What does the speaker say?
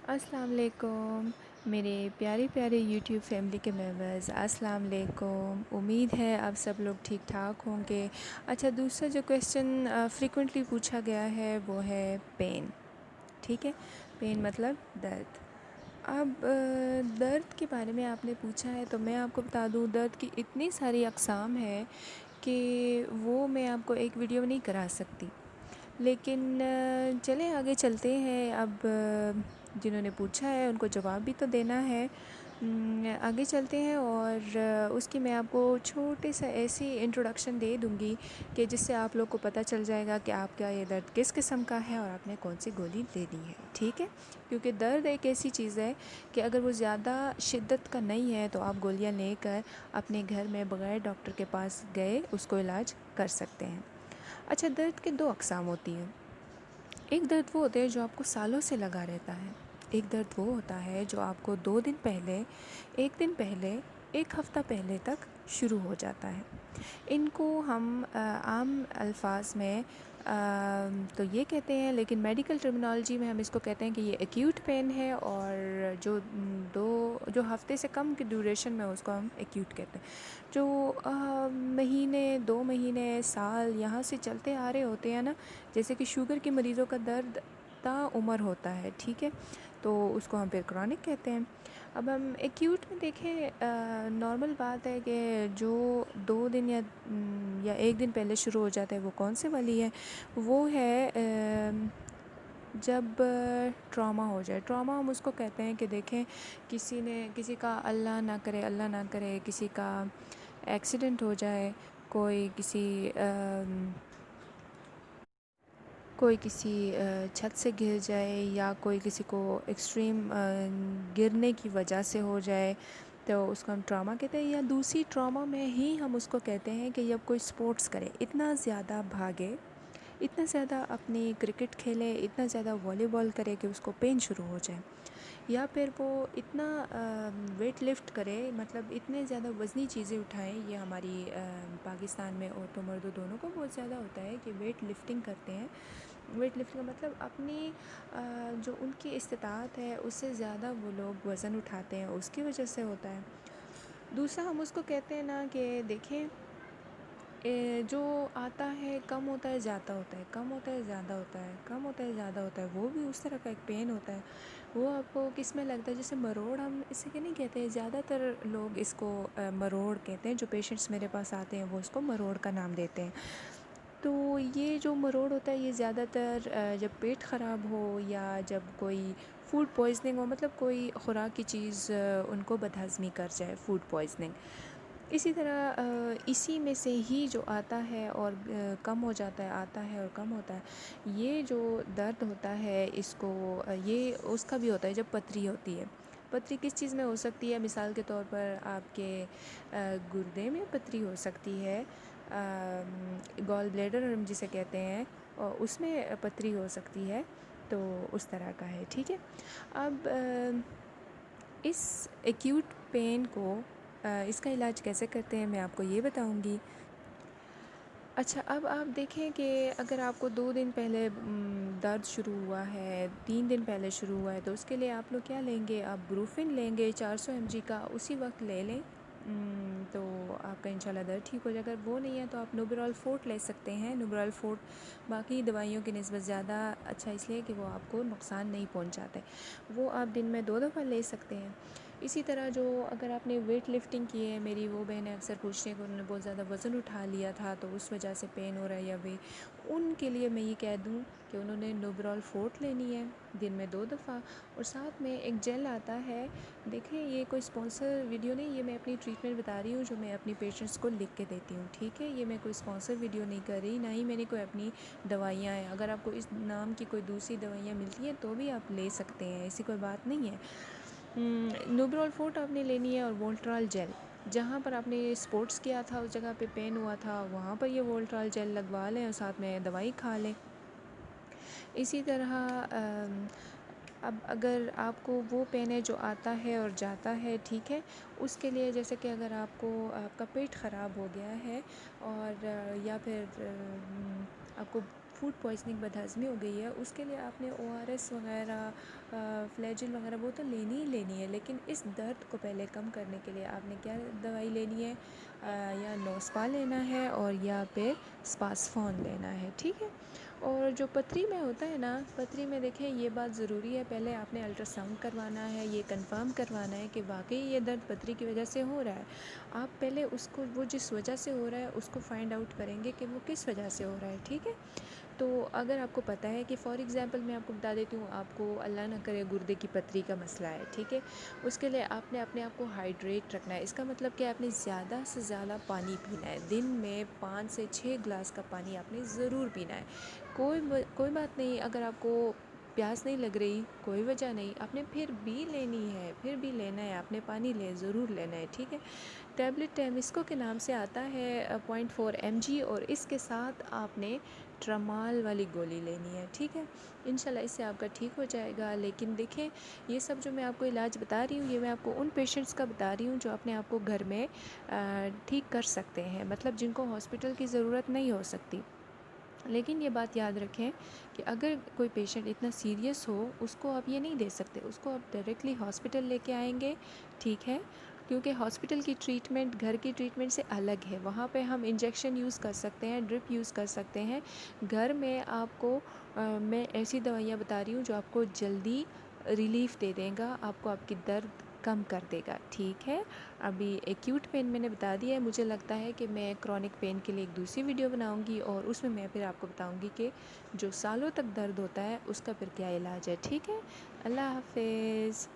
السلام علیکم میرے پیارے پیارے یوٹیوب فیملی کے ممبرز، السلام علیکم۔ امید ہے آپ سب لوگ ٹھیک ٹھاک ہوں گے۔ اچھا، دوسرا جو کویشچن فریکوینٹلی پوچھا گیا ہے وہ ہے پین، ٹھیک ہے؟ پین مطلب درد۔ اب درد کے بارے میں آپ نے پوچھا ہے تو میں آپ کو بتا دوں، درد کی اتنی ساری اقسام ہے کہ وہ میں آپ کو ایک ویڈیو نہیں کرا سکتی، لیکن چلیں آگے چلتے ہیں۔ اب جنہوں نے پوچھا ہے ان کو جواب بھی تو دینا ہے۔ آگے چلتے ہیں اور اس کی میں آپ کو چھوٹی سا ایسی انٹروڈکشن دے دوں گی کہ جس سے آپ لوگ کو پتہ چل جائے گا کہ آپ کا یہ درد کس قسم کا ہے اور آپ نے کون سی گولی لینی ہے، ٹھیک ہے؟ کیونکہ درد ایک ایسی چیز ہے کہ اگر وہ زیادہ شدت کا نہیں ہے تو آپ گولیاں لے کر اپنے گھر میں بغیر ڈاکٹر کے پاس گئے اس کو علاج کر سکتے ہیں۔ اچھا، درد کے دو اقسام ہوتی ہیں۔ ایک درد وہ ہوتا ہے جو آپ کو سالوں سے لگا رہتا ہے، ایک درد وہ ہوتا ہے جو آپ کو 2 دن پہلے، 1 دن پہلے، 1 ہفتہ پہلے تک شروع ہو جاتا ہے۔ ان کو ہم عام الفاظ میں تو یہ کہتے ہیں، لیکن میڈیکل ٹرمینالوجی میں ہم اس کو کہتے ہیں کہ یہ ایکیوٹ پین ہے، اور جو ہفتے سے کم کی ڈیوریشن میں اس کو ہم ایکیوٹ کہتے ہیں۔ جو مہینے، 2 مہینے، سال یہاں سے چلتے آ رہے ہوتے ہیں نا، جیسے کہ شوگر کے مریضوں کا درد تا عمر ہوتا ہے، ٹھیک ہے؟ تو اس کو ہم پھر کرونک کہتے ہیں۔ اب ہم ایکیوٹ میں دیکھیں، نارمل بات ہے کہ جو 2 دن یا 1 دن پہلے شروع ہو جاتا ہے وہ کون سے والی ہے؟ وہ ہے جب ٹراما ہو جائے۔ ٹراما ہم اس کو کہتے ہیں کہ دیکھیں کسی کا اللہ نہ کرے کسی کا ایکسیڈنٹ ہو جائے، کوئی کسی چھت سے گر جائے، یا کوئی کسی کو ایکسٹریم گرنے کی وجہ سے ہو جائے تو اس کو ہم ٹراما کہتے ہیں۔ یا دوسری ٹراما میں ہی ہم اس کو کہتے ہیں کہ جب کوئی سپورٹس کرے، اتنا زیادہ بھاگے، اتنا زیادہ اپنی کرکٹ کھیلے، اتنا زیادہ والی بال کرے کہ اس کو پین شروع ہو جائے، یا پھر وہ اتنا ویٹ لفٹ کرے، مطلب اتنے زیادہ وزنی چیزیں اٹھائیں۔ یہ ہماری پاکستان میں عورتوں مردوں دونوں کو بہت زیادہ ہوتا ہے کہ ویٹ لفٹنگ کرتے ہیں۔ ویٹ لفٹنگ کا مطلب اپنی جو ان کی استطاعت ہے اس سے زیادہ وہ لوگ وزن اٹھاتے ہیں، اس کی وجہ سے ہوتا ہے۔ دوسرا ہم اس کو کہتے ہیں نا کہ دیکھیں، جو آتا ہے کم ہوتا ہے زیادہ ہوتا ہے، کم ہوتا ہے زیادہ ہوتا ہے، کم ہوتا ہے زیادہ ہوتا ہے، وہ بھی اس طرح کا ایک پین ہوتا ہے۔ وہ آپ کو کس میں لگتا ہے؟ جیسے مروڑ، ہم اسے کہ نہیں کہتے ہیں، زیادہ تر لوگ اس کو مروڑ کہتے ہیں۔ جو پیشنٹس میرے پاس آتے ہیں وہ اس کو مروڑ کا نام دیتے ہیں۔ تو یہ جو مروڑ ہوتا ہے یہ زیادہ تر جب پیٹ خراب ہو یا جب کوئی فوڈ پوائزننگ ہو، مطلب کوئی خوراک کی چیز ان کو بدہضمی کر جائے، فوڈ پوائزننگ۔ اسی طرح اسی میں سے ہی جو آتا ہے اور کم ہو جاتا ہے، آتا ہے اور کم ہوتا ہے۔ یہ جو درد ہوتا ہے اس کو یہ اس کا بھی ہوتا ہے جب پتھری ہوتی ہے۔ پتھری کس چیز میں ہو سکتی ہے؟ مثال کے طور پر آپ کے گردے میں پتھری ہو سکتی ہے، گال بلیڈر ہم جسے کہتے ہیں، اور اس میں پتھری ہو سکتی ہے، تو اس طرح کا ہے، ٹھیک ہے؟ اب اس ایکیوٹ پین کو اس کا علاج کیسے کرتے ہیں میں آپ کو یہ بتاؤں گی۔ اچھا، اب آپ دیکھیں کہ اگر آپ کو 2 دن پہلے درد شروع ہوا ہے، 3 دن پہلے شروع ہوا ہے، تو اس کے لیے آپ لوگ کیا لیں گے؟ آپ بروفن لیں گے 400 mg کا، اسی وقت لے لیں، تو آپ کا انشاءاللہ درد ٹھیک ہو جائے گا۔ وہ نہیں ہے تو آپ نوبرال فورٹ لے سکتے ہیں۔ نوبرال فورٹ باقی دوائیوں کی نسبت زیادہ اچھا اس لیے کہ وہ آپ کو نقصان نہیں پہنچاتے، وہ آپ دن میں 2 دفعہ لے سکتے ہیں۔ اسی طرح جو اگر آپ نے ویٹ لفٹنگ کی ہے، میری وہ بہنیں اکثر پوچھتے ہیں کہ انہوں نے بہت زیادہ وزن اٹھا لیا تھا تو اس وجہ سے پین ہو رہا ہے، یا ان کے لیے میں یہ کہہ دوں کہ انہوں نے نوبرال فورٹ لینی ہے دن میں 2 دفعہ، اور ساتھ میں ایک جیل آتا ہے۔ دیکھیں، یہ کوئی اسپانسر ویڈیو نہیں، یہ میں اپنی ٹریٹمنٹ بتا رہی ہوں جو میں اپنی پیشنٹس کو لکھ کے دیتی ہوں، ٹھیک ہے؟ یہ میں کوئی اسپانسر ویڈیو نہیں کر رہی، نہ ہی میں نے کوئی اپنی دوائیاں ہیں۔ اگر آپ کو اس نام کی کوئی دوسری دوائیاں ملتی ہیں تو بھی آپ لے سکتے ہیں، ایسی کوئی بات نہیں ہے۔ نوبرال فورٹ آپ نے لینی ہے، اور وولٹرال جیل، جہاں پر آپ نے سپورٹس کیا تھا اس جگہ پہ پین ہوا تھا وہاں پر یہ وولٹرال جیل لگوا لیں اور ساتھ میں دوائی کھا لیں۔ اسی طرح اب اگر آپ کو وہ پین ہے جو آتا ہے اور جاتا ہے، ٹھیک ہے، اس کے لیے جیسے کہ اگر آپ کو آپ کا پیٹ خراب ہو گیا ہے، اور یا پھر آپ کو فوڈ پوائزننگ بدہضمی ہو گئی ہے اس کے لیے آپ نے ORS وغیرہ فلیجل وغیرہ وہ تو لینی ہی لینی ہے، لیکن اس درد کو پہلے کم کرنے کے لیے آپ نے کیا دوائی لینی ہے، یا نوسپا لینا ہے اور یا پھر اسپاسفون لینا ہے، ٹھیک ہے۔ اور جو پتھری میں ہوتا ہے نا، پتھری میں دیکھیں یہ بات ضروری ہے، پہلے آپ نے الٹرا ساؤنڈ کروانا ہے، یہ کنفرم کروانا ہے کہ واقعی یہ درد پتھری کی وجہ سے ہو رہا ہے۔ آپ پہلے اس کو، وہ جس وجہ سے ہو رہا ہے اس کو فائنڈ آؤٹ کریں گے کہ وہ کس وجہ سے ہو رہا ہے، ٹھیک ہے۔ تو اگر آپ کو پتہ ہے کہ فار ایگزامپل میں آپ کو بتا دیتی ہوں، آپ کو اللہ نہ کرے گردے کی پتھری کا مسئلہ ہے، ٹھیک ہے، اس کے لیے آپ نے اپنے آپ کو ہائیڈریٹ رکھنا ہے۔ اس کا مطلب کہ آپ نے زیادہ سے زیادہ پانی پینا ہے، دن میں 5 سے 6 گلاس کا پانی آپ نے ضرور پینا ہے۔ کوئی بات نہیں، اگر آپ کو پیاس نہیں لگ رہی، کوئی وجہ نہیں، آپ نے پھر بھی لینی ہے، پھر بھی لینا ہے، آپ نے پانی ضرور لینا ہے، ٹھیک ہے۔ ٹیبلٹ ٹیمسکو کے نام سے آتا ہے 0.4 mg، اور اس کے ساتھ آپ نے ٹرمال والی گولی لینی ہے، ٹھیک ہے۔ انشاءاللہ اس سے آپ کا ٹھیک ہو جائے گا۔ لیکن دیکھیں یہ سب جو میں آپ کو علاج بتا رہی ہوں، یہ میں آپ کو ان پیشنٹس کا بتا رہی ہوں جو اپنے آپ کو گھر میں ٹھیک کر سکتے ہیں، مطلب جن کو ہاسپٹل کی ضرورت نہیں ہو سکتی۔ لیکن یہ بات یاد رکھیں کہ اگر کوئی پیشنٹ اتنا سیریس ہو، اس کو آپ یہ نہیں دے سکتے، اس کو آپ ڈائریکٹلی ہاسپٹل لے کے آئیں گے، ٹھیک ہے، کیونکہ ہاسپٹل کی ٹریٹمنٹ گھر کی ٹریٹمنٹ سے الگ ہے۔ وہاں پہ ہم انجیکشن یوز کر سکتے ہیں، ڈرپ یوز کر سکتے ہیں۔ گھر میں آپ کو میں ایسی دوائیاں بتا رہی ہوں جو آپ کو جلدی ریلیف دے دے گا، آپ کو آپ کی درد کم کر دے گا، ٹھیک ہے۔ ابھی ایکیوٹ پین میں نے بتا دیا ہے، مجھے لگتا ہے کہ میں کرونک پین کے لیے ایک دوسری ویڈیو بناؤں گی، اور اس میں پھر آپ کو بتاؤں گی کہ جو سالوں تک درد ہوتا ہے اس کا پھر کیا علاج ہے، ٹھیک ہے۔ اللہ حافظ۔